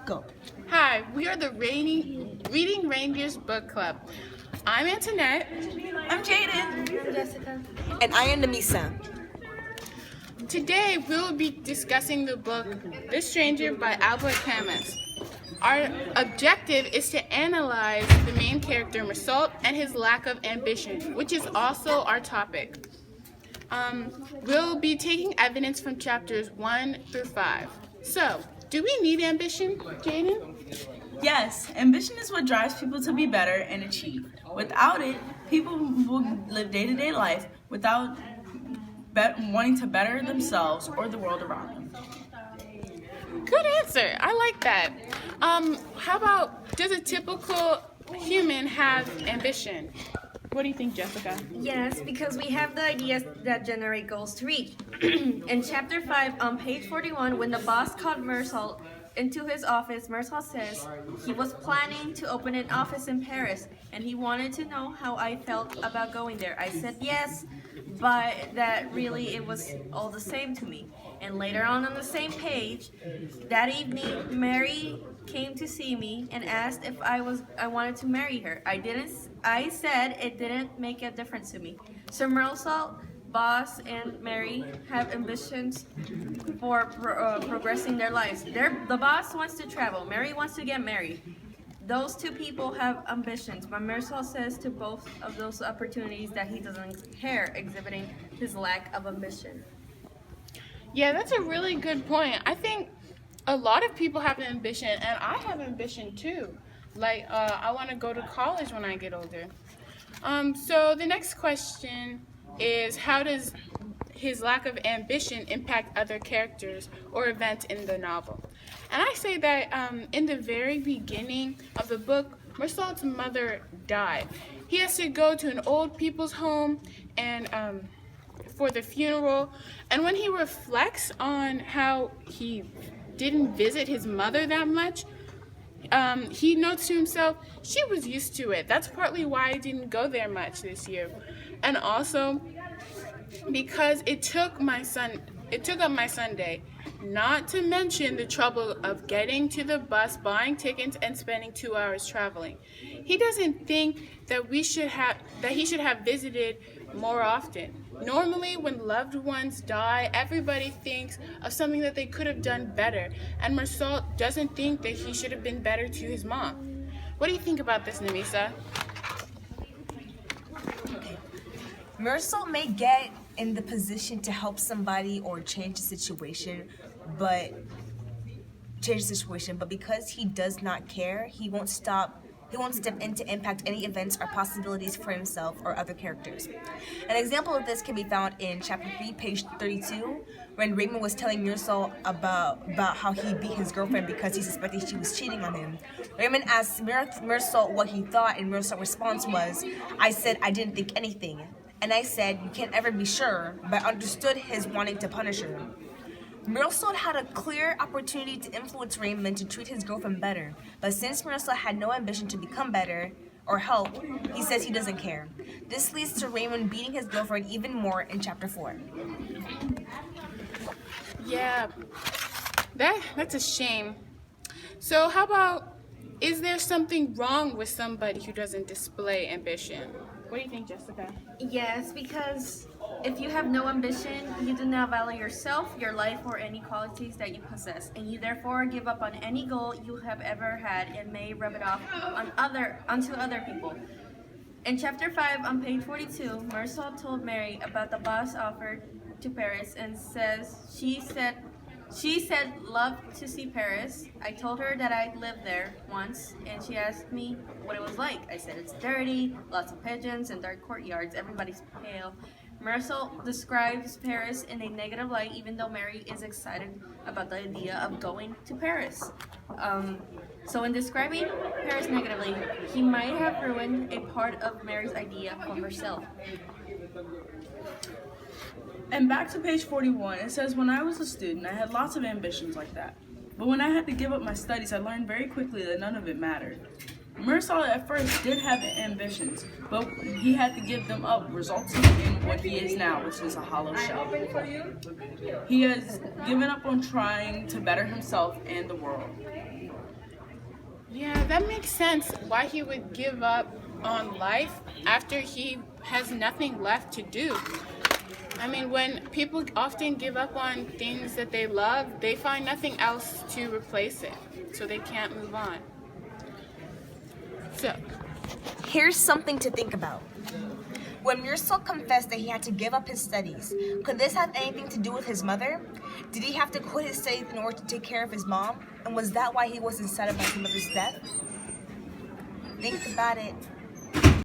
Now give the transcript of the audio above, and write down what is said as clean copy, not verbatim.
Go. Hi, we are the Reading Reindeers Book Club. I'm Antoinette. I'm Jaedyn. I'm Jessica. And I am Namisa. Today we'll be discussing the book The Stranger by Albert Camus. Our objective is to analyze the main character Mersault and his lack of ambition, which is also our topic. We'll be taking evidence from chapters 1 through 5. So, do we need ambition, Jaedyn? Yes, ambition is what drives people to be better and achieve. Without it, people will live day-to-day life without wanting to better themselves or the world around them. Good answer. I like that. How about, does a typical human have ambition? What do you think, Jessica? Yes, because we have the ideas that generate goals to reach. In chapter 5, on page 41, when the boss called Mersault into his office, Mersault says he was planning to open an office in Paris and he wanted to know how I felt about going there. I said yes, but that really it was all the same to me. And later on the same page, that evening, Mary came to see me and asked if I wanted to marry her. I said it didn't make a difference to me. So Mersault, boss, and Mary have ambitions for progressing their lives. The boss wants to travel. Mary wants to get married. Those two people have ambitions, but Mersault says to both of those opportunities that he doesn't care, exhibiting his lack of ambition. Yeah, that's a really good point. I think a lot of people have ambition, and I have ambition too. Like, I want to go to college when I get older. So the next question is, how does his lack of ambition impact other characters or events in the novel? And I say that in the very beginning of the book, Mersault's mother died. He has to go to an old people's home and for the funeral. And when he reflects on how he didn't visit his mother that much, he notes to himself, she was used to it. That's partly why I didn't go there much this year. And also because it took up my Sunday, not to mention the trouble of getting to the bus, buying tickets, and spending 2 hours traveling. He doesn't think that he should have visited more often. Normally, when loved ones die, everybody thinks of something that they could have done better, and Mersault doesn't think that he should have been better to his mom. What do you think about this, Namisa? Mersault may get in the position to help somebody or change the situation, but because he does not care, he won't step in to impact any events or possibilities for himself or other characters. An example of this can be found in chapter 3, page 32, when Raymond was telling Mersault about how he beat his girlfriend because he suspected she was cheating on him. Raymond asked Mersault what he thought, and Mersault's response was, "I said I didn't think anything. And I said, you can't ever be sure, but I understood his wanting to punish her." Mersault had a clear opportunity to influence Raymond to treat his girlfriend better, but since Mersault had no ambition to become better or help, he says he doesn't care. This leads to Raymond beating his girlfriend even more in chapter 4. Yeah, that's a shame. So how about, is there something wrong with somebody who doesn't display ambition? What do you think, Jessica? Yes, because if you have no ambition, you do not value yourself, your life, or any qualities that you possess, and you therefore give up on any goal you have ever had and may rub it off onto other people. In chapter 5, on page 42, Mersault told Mary about the boss offer to Paris and says she said love to see Paris. I told her that I'd lived there once, and she asked me what it was like. I said it's dirty, lots of pigeons and dark courtyards, everybody's pale. Mersault describes Paris in a negative light, even though Mary is excited about the idea of going to Paris. So in describing Paris negatively, he might have ruined a part of Mary's idea for herself. And back to page 41, it says, when I was a student, I had lots of ambitions like that. But when I had to give up my studies, I learned very quickly that none of it mattered. Mersault at first did have ambitions, but he had to give them up, resulting in what he is now, which is a hollow shell. He has given up on trying to better himself and the world. that makes sense why he would give up on life after he has nothing left to do. I mean, when people often give up on things that they love, they find nothing else to replace it, so they can't move on. So, Here's something to think about. When Mursal confessed that he had to give up his studies, could this have anything to do with his mother? Did he have to quit his studies in order to take care of his mom? And was that why he wasn't sad about his mother's death? Think about it.